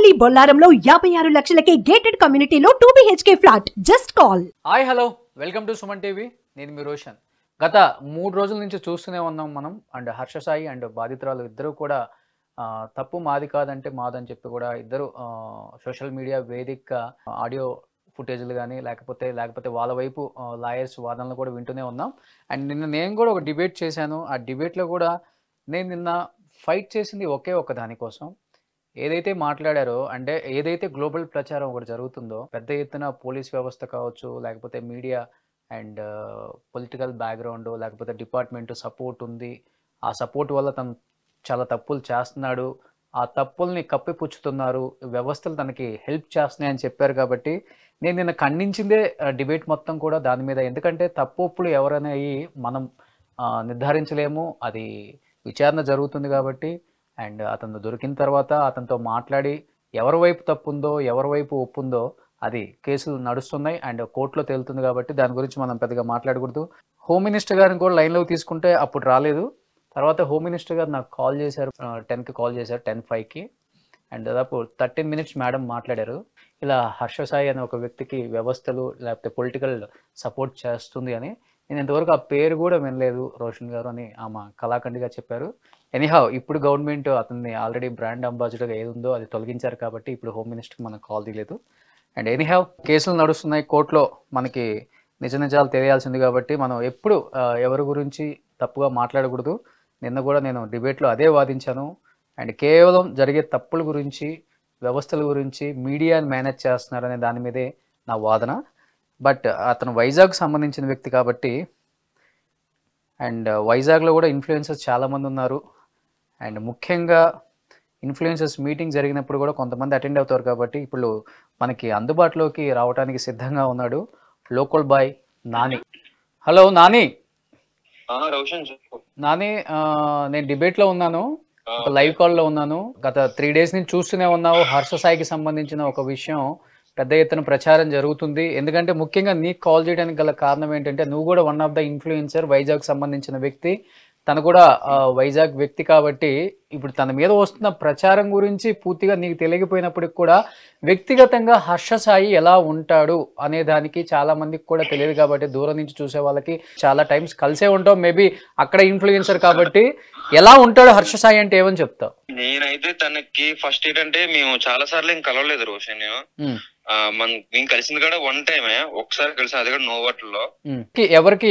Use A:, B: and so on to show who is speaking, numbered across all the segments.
A: Only బొల్లారంలో 56 లక్షలకే gated కమ్యూనిటీలో 2 BHK flat. Just call.
B: Hi hello welcome to Suman TV. నేను మీ రోషన్. గత 3 రోజుల నుంచి చూస్తూనే ఉన్నాం మనం. అండ్ హర్ష సాయి అండ్ బాధితురాలు ఇద్దరు కూడా తప్పు మాది కాదంటే మాదని చెప్పి కూడా ఇద్దరు సోషల్ మీడియా వేదిక ఆడియో ఫుటేజ్లు కానీ లేకపోతే వాళ్ళ వైపు లాయర్స్ వాదనలు కూడా వింటూనే ఉన్నాం. అండ్ నిన్న నేను కూడా ఒక డిబేట్ చేశాను. ఆ డిబేట్లో కూడా నేను నిన్న ఫైట్ చేసింది ఒకే ఒక దానికోసం. ఏదైతే మాట్లాడారో అంటే ఏదైతే గ్లోబల్ ప్రచారం ఒకటి జరుగుతుందో, పెద్ద ఎత్తున పోలీస్ వ్యవస్థ కావచ్చు, లేకపోతే మీడియా అండ్ పొలిటికల్ బ్యాక్గ్రౌండ్, లేకపోతే డిపార్ట్మెంట్ సపోర్ట్ ఉంది, ఆ సపోర్ట్ వల్ల తను చాలా తప్పులు చేస్తున్నాడు, ఆ తప్పుల్ని కప్పిపుచ్చుతున్నారు, వ్యవస్థలు తనకి హెల్ప్ చేస్తున్నాయని చెప్పారు. కాబట్టి నేను నిన్న ఖండించిందే డిబేట్ మొత్తం కూడా దాని మీద. ఎందుకంటే తప్పులు ఎవరనేవి మనం నిర్ధారించలేము, అది విచారణ జరుగుతుంది కాబట్టి. అండ్ అతను దొరికిన తర్వాత అతనితో మాట్లాడి ఎవరి వైపు తప్పు ఉందో ఎవరి వైపు ఒప్పు ఉందో అది కేసులు నడుస్తున్నాయి అండ్ కోర్టులో తేలుతుంది. కాబట్టి దాని గురించి మనం పెద్దగా మాట్లాడకూడదు. హోమ్ మినిస్టర్ గారిని కూడా లైన్లోకి తీసుకుంటే అప్పుడు రాలేదు. తర్వాత హోమ్ మినిస్టర్ గారు నాకు కాల్ చేశారు, 10కి కాల్ చేశారు, 10:05కి. అండ్ దాదాపు 13 మినిట్స్ మేడం మాట్లాడారు. ఇలా హర్ష సాయి అనే ఒక వ్యక్తికి వ్యవస్థలు లేకపోతే పొలిటికల్ సపోర్ట్ చేస్తుంది అని. నేను ఇంతవరకు ఆ పేరు కూడా వినలేదు రోషన్ గారు అని ఆమె కళాఖండిగా చెప్పారు. ఎనీహౌ ఇప్పుడు గవర్నమెంట్ అతన్ని ఆల్రెడీ బ్రాండ్ అంబాసిడర్ ఏది ఉందో అది తొలగించారు కాబట్టి ఇప్పుడు హోమ్ మినిస్టర్కి మనకు కాల్ తీయలేదు. అండ్ ఎనీహౌ కేసులు నడుస్తున్నాయి కోర్టులో, మనకి నిజ నిజాలు తెలియాల్సింది కాబట్టి మనం ఎప్పుడు ఎవరి గురించి తప్పుగా మాట్లాడకూడదు. నిన్న కూడా నేను డిబేట్లో అదే వాదించాను. అండ్ కేవలం జరిగే తప్పుల గురించి, వ్యవస్థల గురించి మీడియాని మేనేజ్ చేస్తున్నారనే దాని మీదే నా వాదన. బట్ అతను వైజాగ్కి సంబంధించిన వ్యక్తి కాబట్టి, అండ్ వైజాగ్లో కూడా ఇన్ఫ్లుయెన్సర్స్ చాలామంది ఉన్నారు. అండ్ ముఖ్యంగా ఇన్ఫ్లుయెన్సర్స్ మీటింగ్ జరిగినప్పుడు కూడా కొంతమంది అటెండ్ అవుతారు. కాబట్టి ఇప్పుడు మనకి అందుబాటులోకి రావడానికి సిద్ధంగా ఉన్నాడు local boy Nani. Hello Nani. Nani, నేను డిబేట్లో ఉన్నాను, ఒక లైవ్ కాల్లో ఉన్నాను. గత 3 days నుంచి చూస్తూనే ఉన్నావు. హర్ష సాయికి సంబంధించిన ఒక విషయం పెద్ద ఎత్తున ప్రచారం జరుగుతుంది. ఎందుకంటే ముఖ్యంగా నీకు కాల్ చేయడానికి గల కారణం ఏంటంటే నువ్వు కూడా one of the influencer, Vizag సంబంధించిన వ్యక్తి. తను కూడా వైజాగ్ వ్యక్తి కాబట్టి ఇప్పుడు తన మీద వస్తున్న ప్రచారం గురించి పూర్తిగా నీకు తెలియకపోయినప్పటికి కూడా వ్యక్తిగతంగా హర్ష సాయి ఎలా ఉంటాడు అనే దానికి చాలా మందికి కూడా తెలియదు. కాబట్టి దూరం నుంచి చూసే వాళ్ళకి చాలా టైమ్స్ కలిసే ఉంటావు, మేబీ అక్కడ ఇన్ఫ్లుయెన్సర్ కాబట్టి. ఎలా ఉంటాడు హర్ష సాయి అంటే ఏమని చెప్తావు?
C: నేనైతే తనకి ఫస్ట్ ఏంటంటే మేము చాలా సార్లు ఏం కలవలేదు రోషన్. మేము కలిసింది కూడా 1 time ఒకసారి కలిసి, అది కూడా నోవట్లో.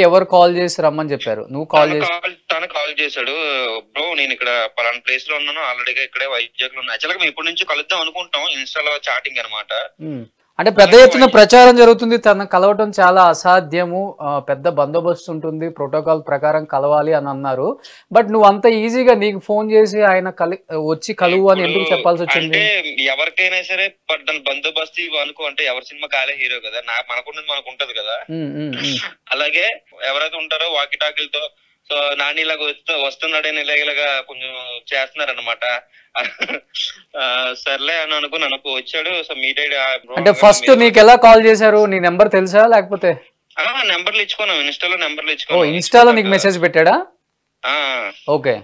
B: ఎవరు కాల్ చేసి రమ్మని చెప్పారు? నువ్వు కాల్ చేసి?
C: తను కాల్ చేశాడు, బ్రో నేను ఇక్కడ పలానా ప్లేస్ లో ఉన్నాను, ఆల్రెడీగా ఇక్కడే వైజాగ్ లో ఉన్నా. యాక్చువల్గా మేము ఇప్పటి నుంచి కలుద్దాం అనుకుంటాం, ఇన్స్టాలో చాటింగ్ అనమాట.
B: అంటే పెద్ద ఎత్తున ప్రచారం జరుగుతుంది, తను కలవటం చాలా అసాధ్యము, పెద్ద బందోబస్తు ఉంటుంది, ప్రోటోకాల్ ప్రకారం కలవాలి అని అన్నారు. బట్ నువ్వు అంత ఈజీగా నీకు ఫోన్ చేసి ఆయన వచ్చి కలువు అని ఎందుకు చెప్పాల్సి వచ్చింది?
C: అంటే ఎవరికైనా సరే దాని బందోబస్తు అనుకో, అంటే ఎవరి సినిమా కాలే హీరో కదా, మనకున్నది మనకు ఉంటది కదా. అలాగే ఎవరైతే ఉంటారో వాకి టాకిలతో సో నాని ఇలాగ వస్తున్నాడని ఇలాగా కొంచెం చేస్తున్నారనమాట. సర్లే అని అనుకున్నాను, వచ్చాడు. సో మీట్
B: అంటే ఫస్ట్ నీకు ఎలా కాల్ చేశారు? నీ నెంబర్ తెలుసా లేకపోతే?
C: నెంబర్లు ఇచ్చుకున్నాం, ఇన్స్టాలో నెంబర్లు ఇచ్చుకున్నాం.
B: ఇన్స్టాలో నీకు మెసేజ్ పెట్టాడా? ఓకే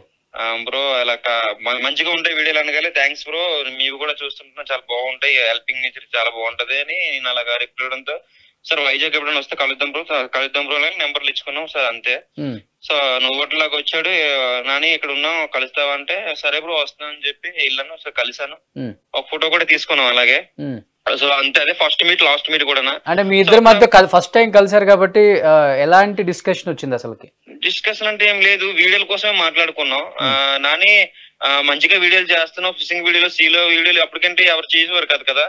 C: బ్రో అలా మంచిగా ఉంటాయి వీడియోలు అనగానే, థ్యాంక్స్ బ్రో మీవి కూడా చూస్తుంటున్నా చాలా బాగుంటాయి, హెల్పింగ్ నేచర్ చాలా బాగుంటది అని నేను అలాగా రిప్లై ఇవ్వడంతో, సార్ వైజాగ్ ఎప్పుడైనా వస్తే కలుద్దాం బ్రో అని నెంబర్లు ఇచ్చుకున్నాం సార్, అంతే. సో నువ్వులాగా వచ్చాడు, నాని ఇక్కడ ఉన్నాం కలుస్తావా అంటే, సరే బ్రో వస్తున్నాను అని చెప్పి వెళ్ళాను. సో కలిసాను, ఒక ఫోటో కూడా తీసుకున్నాం అలాగే. సో అంతే, అదే ఫస్ట్ మీట్ లాస్ట్ మీట్ కూడా.
B: అంటే మీ ఇద్దరి మధ్య ఫస్ట్ టైం కలిసారు కాబట్టి ఎలాంటి డిస్కషన్ వచ్చింది అసలుకి?
C: డిస్కషన్ అంటే ఏం లేదు, వీడియోల కోసమే మాట్లాడుకున్నాం. నాని మంచిగా వీడియోలు చేస్తున్నావు, ఫిషింగ్ వీడియోలు, సీలో వీడియోలు అప్పటికంటే ఎవరు చేసేవారు కాదు కదా.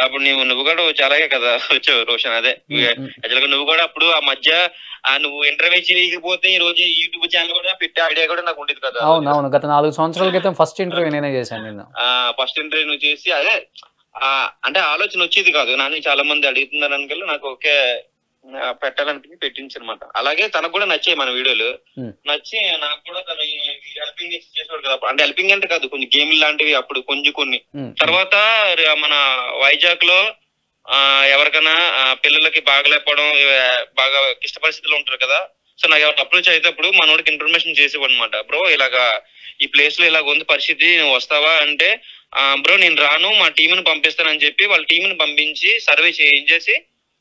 C: అప్పుడు నువ్వు కూడా చాలాగే కదా వచ్చావు రోషన్. అదే యాక్చువల్గా నువ్వు కూడా అప్పుడు ఆ మధ్య నువ్వు ఇంటర్వ్యూ చేయకపోతే ఈ రోజు యూట్యూబ్ ఛానల్ కూడా పెట్టే ఐడియా కూడా నాకు ఉండేది కదా.
B: అవునవును, గత 4 సంవత్సరాల క్రితం ఫస్ట్ ఇంటర్వ్యూ నేనే చేశాను. నిన్న
C: ఫస్ట్ ఇంటర్వ్యూ నువ్వు చేసి, అదే అంటే ఆలోచన వచ్చేది కాదు. నాని చాలా మంది అడుగుతున్నారు అనుకల్లా నాకు ఓకే పెట్టాలనిపించి పెట్టించనమాట. అలాగే తనకు కూడా నచ్చాయి మన వీడియోలు, నచ్చి నాకు కూడా తను హెల్పింగ్ చేసేవాడు కదా. అంటే హెల్పింగ్ అంటే కాదు, కొంచెం గేమ్లు లాంటివి అప్పుడు కొన్ని. తర్వాత మన వైజాగ్ లో ఎవరికైనా పిల్లలకి బాగలేకపోవడం, బాగా క్లిష్ట పరిస్థితుల్లో ఉంటారు కదా. సో నాకు ఎవరు అప్రోచ్ అయితే అప్పుడు మనోడికి ఇన్ఫర్మేషన్ చేసేవాడు అనమాట. బ్రో ఇలాగా ఈ ప్లేస్ లో ఇలాగ ఉంది పరిస్థితి, నువ్వు వస్తావా అంటే బ్రో నేను రాను, మా టీంని పంపిస్తానని చెప్పి వాళ్ళ టీంని పంపించి సర్వే చేయించేసి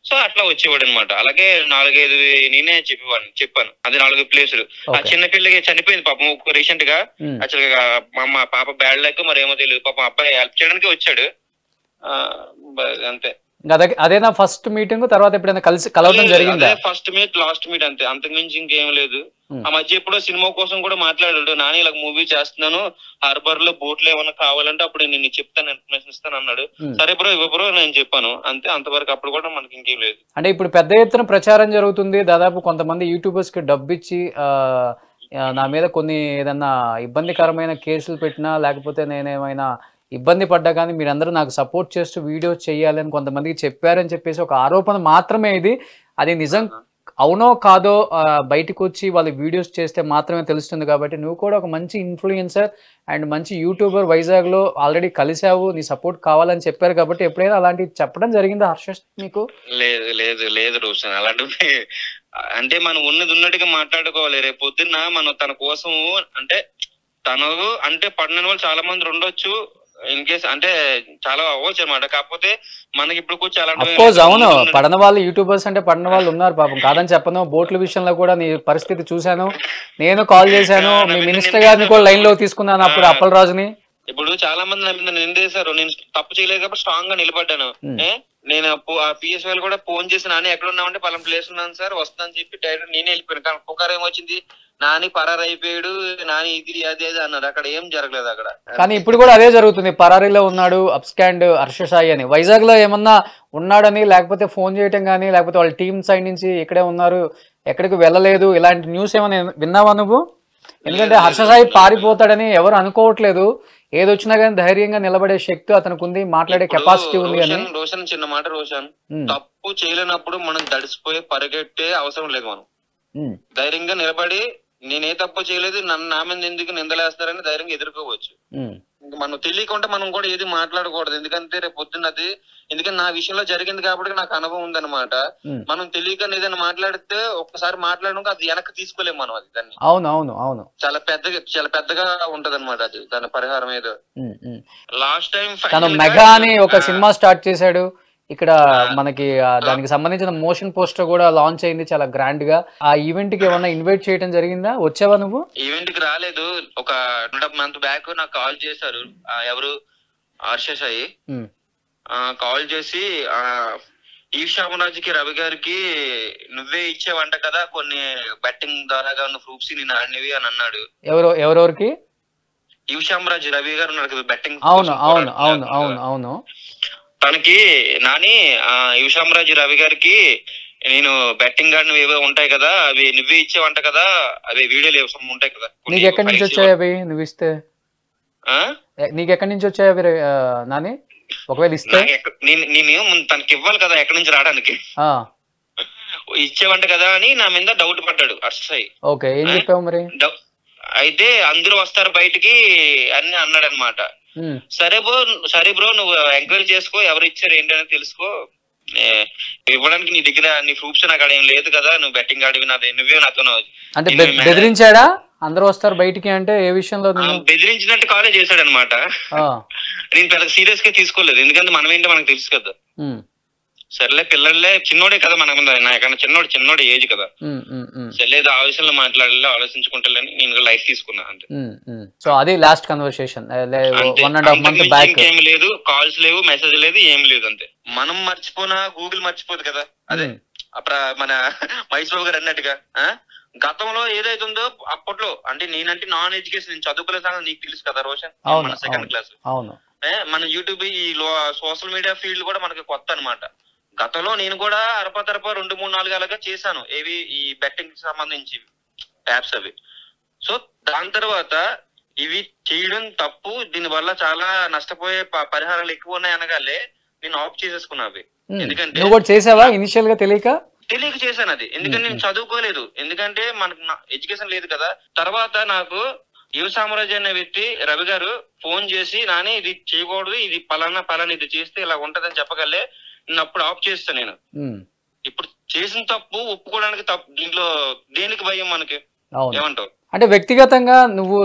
C: సో అట్లా వచ్చేవాడు అనమాట. అలాగే 4-5 నేనే చెప్పాను అది 4 ప్లేసులు. ఆ చిన్న పిల్లకి చనిపోయింది పాపం రీసెంట్ గా. యాక్చువల్ గా మా పాప బ్యాడ్ లక్ మరేమో తెలియదు, పాపం అబ్బాయి హెల్ప్ చేయడానికి వచ్చాడు అంతే.
B: అదేనా ఫస్ట్ మీటింగ్? తర్వాత ఎప్పుడైనా కలవడం జరిగిందా?
C: ఫస్ట్ మీట్ లాస్ట్ మీట్ అంతే, అంతకు మించి ఇంకేం లేదు. ఆ మధ్య ఎప్పుడో సినిమా కోసం కూడా మాట్లాడాడు, నాని ఇలా మూవీ చేస్తున్నాను హార్బర్ లో బోట్లు ఏమైనా కావాలంటే అప్పుడు నేను చెప్తాను, ఇన్ఫర్మేషన్ ఇస్తాను అన్నాడు. సరే బ్రో ఇవ్వబ్రో నేను చెప్పాను అంతే, అంతవరకు. అప్పుడు కూడా మనకి ఇంకేం లేదు.
B: అంటే ఇప్పుడు పెద్ద ఎత్తున ప్రచారం జరుగుతుంది, దాదాపు కొంతమంది యూట్యూబర్స్ కి డబ్బు ఇచ్చి నా మీద కొన్ని ఏదన్నా ఇబ్బందికరమైన కేసులు పెట్టినా లేకపోతే నేనేమైనా ఇబ్బంది పడ్డా కానీ మీరందరూ నాకు సపోర్ట్ చేస్తూ వీడియోస్ చేయాలని కొంతమందికి చెప్పారని చెప్పేసి ఒక ఆరోపణ మాత్రమే ఇది. అది నిజం అవునో కాదో బయటకు వచ్చి వాళ్ళు వీడియోస్ చేస్తే మాత్రమే తెలుస్తుంది. కాబట్టి నువ్వు కూడా ఒక మంచి ఇన్ఫ్లుయెన్సర్ అండ్ మంచి యూట్యూబర్, వైజాగ్లో ఆల్రెడీ కలిసావు, నీ సపోర్ట్ కావాలని చెప్పారు. కాబట్టి ఎప్పుడైనా అలాంటివి చెప్పడం జరిగిందా హర్ష మీకు?
C: లేదు లేదు లేదు రోషన్, అలాంటి అంటే మనం ఉన్నట్టుగా మాట్లాడుకోవాలి. రేపు పొద్దున్న మనం తన కోసం అంటే తను అంటే పడిన వాళ్ళు చాలా మంది ఉండొచ్చు, ఇన్ కేస్ అంటే చాలా అవ్వచ్చు అనమాట. కాకపోతే మనకి ఇప్పుడు
B: అవును పడిన వాళ్ళు యూట్యూబర్స్ అంటే పడిన వాళ్ళు ఉన్నారు పాపం, కాదని చెప్పను. బోట్ల విషయంలో కూడా నీ పరిస్థితి చూశాను, నేను కాల్ చేశాను, మీ మినిస్టర్ గారిని కూడా లైన్ లో తీసుకున్నాను అప్పుడు అప్పలరాజుని.
C: ఇప్పుడు చాలా మంది నా మీద నిందేశారు, నేను తప్పు చేయలేదు కాబట్టి స్ట్రాంగ్ గా నిలబడ్డాను. నేను పిఎస్ఎల్ కూడా ఫోన్ చేసి నాని ఎక్కడ ఉన్నామంటే పలానా ప్లేస్ ఉన్నాను సార్ వస్తుందని చెప్పి డైరెక్ట్ నేనే వెళ్ళిపోయాను. కానీ పుకారు ఏమొచ్చింది, నాని పరారు అయిపోయాడు, నాని ఇది అది అది అన్నారు. అక్కడ ఏం జరగలేదు అక్కడ.
B: కానీ ఇప్పుడు కూడా అదే జరుగుతుంది, పరారీలో ఉన్నాడు అప్స్కాండ్ హర్ష సాయి అని. వైజాగ్ లో ఏమన్నా ఉన్నాడని లేకపోతే ఫోన్ చేయటం కానీ లేకపోతే వాళ్ళ టీం సైడ్ నుంచి ఇక్కడే ఉన్నారు ఎక్కడికి వెళ్ళలేదు ఇలాంటి న్యూస్ ఏమైనా విన్నావా నువ్వు? ఎందుకంటే హర్ష సాయి పారిపోతాడని ఎవరు అనుకోవట్లేదు, ఏదొచ్చినా కానీ ధైర్యంగా నిలబడే శక్తి అతనికి ఉంది, మాట్లాడే కెపాసిటీ ఉంది అని.
C: రోషన్ చిన్న మాట రోషన్, తప్పు చేయలేనప్పుడు మనం దడిసిపోయి పరిగెట్టే అవసరం లేదు. మనం ధైర్యంగా నిలబడి నేనే తప్పు చేయలేదు, నన్ను నా మీద ఎందుకు నిందలేస్తారని ధైర్యంగా ఎదుర్కోవచ్చు. ఇంకా మనం తెలియకుండా మనం కూడా ఏది మాట్లాడకూడదు, ఎందుకంటే రేపు పొద్దున్నది ఎందుకంటే నా విషయంలో జరిగింది కాబట్టి నాకు అనుభవం ఉందన్నమాట. మనం తెలియక ఏదైనా మాట్లాడితే ఒక్కసారి మాట్లాడడం అది వెనక్కి తీసుకోలేము మనం, అది దాన్ని.
B: అవును అవును అవును
C: చాలా పెద్దగా ఉంటది అనమాట అది, దాని పరిహారం ఏదో. లాస్ట్ టైం
B: తను మెగా అని ఒక సినిమా స్టార్ట్ చేశాడు ఇక్కడ మనకి, దానికి సంబంధించిన మోషన్ పోస్టర్ కూడా లాంచ్ అయింది చాలా గ్రాండ్ గా. ఆ ఈవెంట్ కి ఏమన్నా ఇన్వైట్ చేయడం జరిగిందా? వచ్చావా నువ్వు?
C: ఈవెంట్ కి రాలేదు. ఒక 2 మంత్ బ్యాక్ నాకు కాల్ చేశారు, ఎవరు హర్ష సాయి కాల్ చేసి ఈశామరాజుకి రవి గారికి నువ్వే ఇచ్చేవంట కదా కొన్ని బెట్టింగ్ ద్వారా ఉన్న ప్రూఫ్స్ నేను ఆడినవి అని అన్నాడు.
B: ఎవరెవరికి?
C: ఈశామరాజు రవి గారు ఉన్నారు కదా బెట్టింగ్.
B: అవును అవును అవును అవును అవును.
C: తనకి నాని ఈశామరాజు రవి గారికి నేను బెట్టింగ్ గార్డ్ ఏవో ఉంటాయి కదా అవి నువ్వే ఇచ్చేవంట కదా, అవి వీడియోలు ఉంటాయి కదా.
B: నీకు ఎక్కడి నుంచి వచ్చాయి అవి నువ్వు ఇస్తే? నీకు ఎక్కడి నుంచి వచ్చాయి అవి నాని? ఒకవేళ ఇస్తే
C: నేను తనకి ఇవ్వాలి కదా ఎక్కడి నుంచి రావడానికి, ఇచ్చేవంట కదా అని నా మీద డౌట్ పడ్డాడు హర్షసాయి.
B: ఓకే ఏం చెప్పావు మరి?
C: అయితే అందరూ వస్తారు బయటికి అని అన్నాడు అనమాట. సరే బ్రో నువ్వు ఎంక్వైరీ చేసుకో, ఎవరు ఇచ్చారు ఏంటని తెలుసుకో, ఇవ్వడానికి నీ దగ్గర నీ ప్రూఫ్స్ నాకు అక్కడ ఏం లేదు కదా, నువ్వు బెట్టింగ్ ఆడివి నువ్వే నాతో
B: అంటే బెదిరించాడా? అందరూ వస్తారు బయటికి అంటే ఏ విషయంలో?
C: బెదిరించినట్టు కాలే చేశాడు అనమాట. నేను పెద్ద సీరియస్ గా తీసుకోలేదు, ఎందుకంటే మనం ఏంటో మనకు తెలుసు కదా. సర్లే పిల్లలే చిన్నోడే కదా మన నాకన్నా చిన్నోడు ఏజ్ కదా, సర్లేదు ఆ విషయంలో మాట్లాడాలి ఆలోచించుకుంటాలని నేను లైఫ్ తీసుకున్నా అంతే.
B: సో అది లాస్ట్ కన్వర్సేషన్,
C: ఇంకేం లేదు, కాల్స్ లేవు, మెసేజ్ లేదు, ఏం లేదు అంతే. మనం మర్చిపోయినా గూగుల్ మర్చిపోదు కదా, అదే మన మహేష్ బాబు గారు అన్నట్టుగా గతంలో ఏదైతుందో అప్పట్లో అంటే నేనంటే నాన్ ఎడ్యుకేషన్ చదువుకోలేదు నీకు తెలుసు కదా రోషన్, మన సెకండ్ క్లాస్. మన యూట్యూబ్ ఈ సోషల్ మీడియా ఫీల్డ్ కూడా మనకి కొత్త అనమాట. గతంలో నేను కూడా అరపతరప 2-3-4 అలాగా చేశాను, ఏవి ఈ బెట్టింగ్ సంబంధించి యాప్స్ అవి. సో దాని తర్వాత ఇవి చేయడం తప్పు, దీని వల్ల చాలా నష్టపోయే పరిహారాలు ఎక్కువ ఉన్నాయి అనగానే నేను ఆఫ్ చేసేసుకున్నా అవి. ఎందుకంటే
B: చేసావా ఇనిషియల్ గా తెలియక
C: చేశాను అది, ఎందుకంటే నేను చదువుకోలేదు, ఎందుకంటే మనకు ఎడ్యుకేషన్ లేదు కదా. తర్వాత నాకు యువ సామ్రాజ్య అనే వ్యక్తి రవి గారు ఫోన్ చేసి నాని ఇది చేయకూడదు, ఇది పలానా ఇది చేస్తే ఇలా ఉంటదని చెప్పగలే, నేను అప్పుడు ఆఫ్ చేస్తాను. నేను ఇప్పుడు చేసిన తప్పు ఒప్పుకోవడానికి తప్పు, దీంట్లో దేనికి భయం మనకి, ఏమంటావు?
B: అంటే వ్యక్తిగతంగా నువ్వు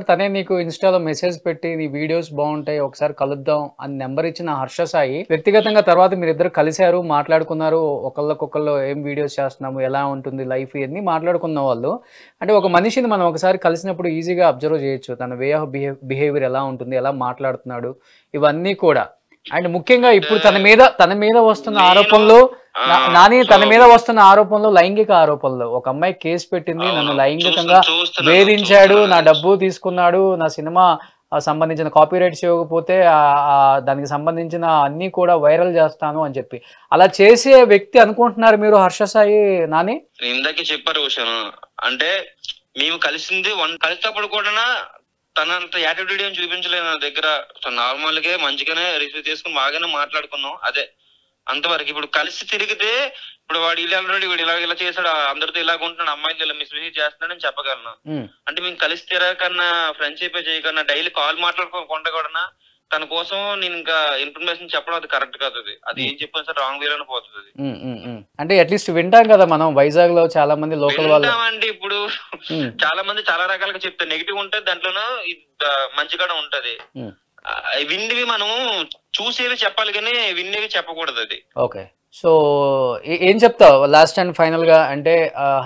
B: తనే నీకు ఇన్‌స్టాలో మెసేజ్ పెట్టి నీ వీడియోస్ బావుంటాయి. ఒకసారి కలుద్దాం అని నంబర్ ఇచ్చిన హర్ష సాయి వ్యక్తిగతంగా తర్వాత మీరిద్దరు కలిసారు, మాట్లాడుకున్నారు. ఒకళ్ళకొకళ్ళు ఏం వీడియోస్ చేస్తున్నాము, ఎలా ఉంటుంది లైఫ్ ఇయన్నీ మాట్లాడుకున్న వాళ్ళు. అంటే ఒక మనిషిని మనం ఒకసారి కలిసినప్పుడు ఈజీగా అబ్జర్వ్ చేయొచ్చు. తన వే ఆఫ్ బిహేవియర్ ఎలా ఉంటుంది, ఎలా మాట్లాడుతున్నాడు ఇవన్నీ కూడా. అండ్ ముఖ్యంగా ఇప్పుడు తన మీద వస్తున్న ఆరోపణలు నాని తన మీద వస్తున్న ఆరోపణలు లైంగిక ఆరోపణలు. ఒక అమ్మాయి కేసు పెట్టింది, నన్ను లైంగికంగా వేధించాడు, నా డబ్బు తీసుకున్నాడు, నా సినిమా సంబంధించిన కాపీరైట్స్ ఇవ్వకపోతే దానికి సంబంధించిన అన్ని కూడా వైరల్ చేస్తాను అని చెప్పి అలా చేసే వ్యక్తి అనుకుంటున్నారు మీరు హర్ష సాయి నాని?
C: ఇందాకే చెప్పారు క్వశ్చన్ అంటే మేము కలిసింది కలిసినప్పుడు కూడా తనంత యాటిట్యూడ్ ఏం చూపించలేదు నా దగ్గర. నార్మల్ గా మంచిగానే రిసీవ్ చేసుకుని బాగానే మాట్లాడుకున్నాం. అదే అంతవరకు. ఇప్పుడు కలిసి తిరిగితే ఇప్పుడు వాడు ఇలా ఆల్రెడీ వీడు ఇలా చేశాడు, అందరితో ఇలాగ ఉంటున్నాడు, అమ్మాయిలు ఇలా మిస్బిహేవ్ చేస్తున్నాడని చెప్పగలను. అంటే మేము కలిసి తిరగకన్నా ఫ్రెండ్షిప్ చేయకన్నా డైలీ కాల్ మాట్లాడుకోకుండా కూడా తన కోసం నేను ఇంకా ఇన్ఫర్మేషన్ చెప్పడం అది కరెక్ట్ కాదు. అది ఏం చెప్పినా సరే రాంగ్ వేలోనే పోతుంది.
B: అంటే అట్లీస్ట్ వింటాం కదా మనం. వైజాగ్ లో చాలా మంది లోకల్ వాళ్ళు
C: అంటే ఇప్పుడు చాలా మంది చాలా రకాలుగా చెప్తారు. నెగిటివ్ ఉంటది, దాంట్లోనూ మంచి కూడా ఉంటది. విన్నవి మనం చూసేవి చెప్పాలి కానీ విన్నవి చెప్పకూడదు. అది
B: ఓకే. సో ఏం చెప్తావు లాస్ట్ అండ్ ఫైనల్ గా? అంటే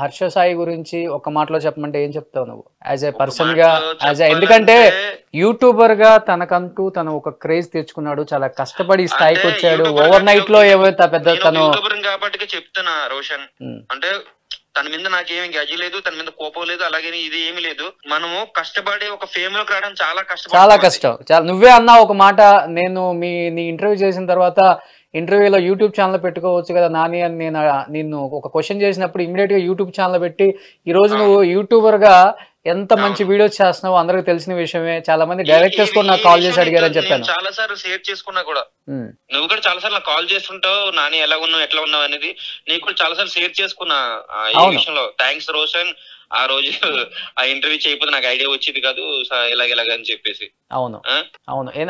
B: హర్ష సాయి గురించి ఒక మాటలో చెప్పమంటే ఏం చెప్తావు నువ్వు యాజ్ ఏ పర్సన్ గా? ఎందుకంటే యూట్యూబర్ గా తనకంటూ తను ఒక క్రేజ్ తెచ్చుకున్నాడు, చాలా కష్టపడి స్థాయికి వచ్చాడు. ఓవర్ నైట్ లో ఏవైతే పెద్ద తను
C: కాబట్టి చెప్తున్నా రోషన్, అంటే తన మీద నాకేమి గజి లేదు, తన మీద కోపం లేదు, అలాగే ఇది ఏమి లేదు. మనము కష్టపడి ఒక ఫేమ్ లోకి రావడం చాలా కష్టం.
B: నువ్వే అన్నా ఒక మాట, నీ ఇంటర్వ్యూ చేసిన తర్వాత ఇంటర్వ్యూలో యూట్యూబ్ ఛానల్ పెట్టుకోవచ్చు కదా నాని అని నిన్ను ఒక క్వశ్చన్ చేసినప్పుడు ఇమీడియట్ గా యూట్యూబ్ ఛానల్ పెట్టి ఈ రోజు నువ్వు యూట్యూబర్ గా ఎంత మంచి వీడియోస్ చేస్తున్నావు అందరికి తెలిసిన విషయమే. చాలా మంది డైరెక్టర్స్ కూడా నాకు కాల్ చేసి అడిగారని చెప్పాను.
C: చాలా సార్లు షేర్ చేసుకున్నా కూడా, నువ్వు కూడా చాలా సార్లు కాల్ చేస్తుంటావు, నాని ఎలా ఉన్నావు ఎట్లా ఉన్నావు అనేది. నీకు కూడా చాలా సార్లు షేర్ చేసుకున్నా ఈ విషయంలో. థ్యాంక్స్ రోషన్, ఆ రోజు ఆ ఇంటర్వ్యూ చేయకపోతే నాకు ఐడియా వచ్చేది కాదు ఇలాగని చెప్పేసి.
B: అవును.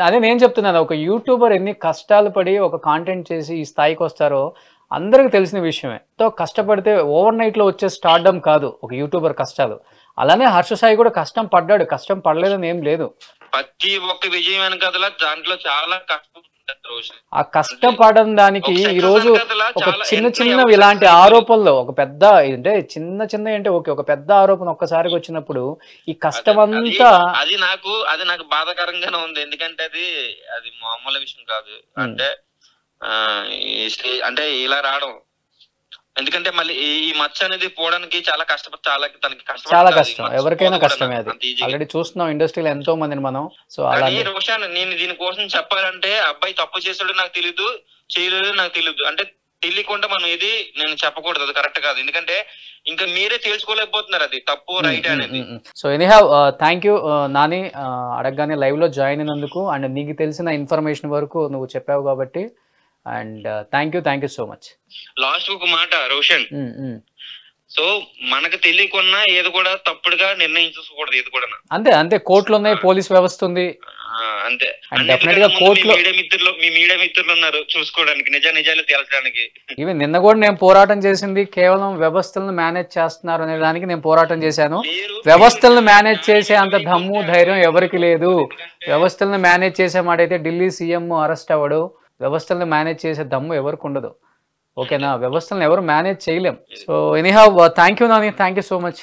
B: అదే నేను చెప్తున్నాను, ఒక యూట్యూబర్ ఎన్ని కష్టాలు పడి ఒక కాంటెంట్ చేసి ఈ స్థాయికి వస్తారో అందరికి తెలిసిన విషయమే. తో కష్టపడితే ఓవర్ నైట్ లో వచ్చే స్టార్డమ్ కాదు ఒక యూట్యూబర్ కష్టాలు. అలానే హర్ష సాయి కూడా కష్టం పడ్డాడు, కష్టం పడలేదని ఏం లేదు.
C: ప్రతి ఒక్క విజయం వెనకాల దాంట్లో చాలా కష్టం.
B: ఆ కష్టపడడం దానికి ఈ రోజు ఒక చిన్న ఇలాంటి ఆరోపణలు ఒక పెద్ద అంటే చిన్న అంటే ఓకే, ఒక పెద్ద ఆరోపణ ఒక్కసారిగా వచ్చినప్పుడు ఈ కష్టం అంతా
C: అది నాకు బాధాకరంగానే ఉంది. ఎందుకంటే అది మామూలు విషయం కాదు. అంటే ఇలా రావడం, ఎందుకంటే మళ్ళీ ఈ మచ్చ అనేది పోవడానికి చాలా కష్టం.
B: ఎవరికైనా కష్టమే. అది ఆల్రెడీ చూస్తున్నాం ఇండస్ట్రీలో ఎంతో మందిని మనం. సో అలాగే
C: రోషన్, నేను దీనికోసం చెప్పాలంటే అబ్బాయి తప్పు చేసాడు నాకు తెలీదు, చేయలేదు నాకు తెలీదు అంటే తెలియకుండా మనం ఇది నేను చెప్పకూడదు. అది కరెక్ట్ కాదు. ఎందుకంటే ఇంకా మీరే తెలుసుకోలేకపోతున్నారు అది తప్పు రైట్ అనేది.
B: So anyhow thank you Nani, అడగగానే లైవ్ లో జాయిన్ అయినందుకు అండ్ నీకు తెలిసిన ఇన్ఫర్మేషన్ వరకు నువ్వు చెప్పావు కాబట్టి. And thank you so much.
C: Last ఒక మాట రోషన్, సో మనకు తెలియకున్నా ఏది కూడా తప్పుడుగా నిర్ణయించకూడదు. ఏది కూడా
B: అంతే కోర్టులు ఉన్నాయి, పోలీస్ వ్యవస్థ ఉంది.
C: అంతే. మీ మీడియా మిత్రులు ఉన్నారు చూసుకోవడానికి, నిజాలు తేల్చడానికి.
B: ఈవెన్ నిన్న కూడా నేను పోరాటం చేసింది కేవలం వ్యవస్థలను మేనేజ్ చేస్తున్నారు అనే దానికి నేను పోరాటం చేశాను. వ్యవస్థలను మేనేజ్ చేసే అంత దమ్ము ధైర్యం ఎవరికి లేదు. వ్యవస్థలను మేనేజ్ చేసే మాట అయితే ఢిల్లీ సీఎం అరెస్ట్ అవ్వడు. వ్యవస్థలను మేనేజ్ చేసే దమ్ము ఎవరికి ఉండదు. ఓకేనా? వ్యవస్థలను ఎవరు మేనేజ్ చేయలేం. So anyhow thank you Nani, thank you so much.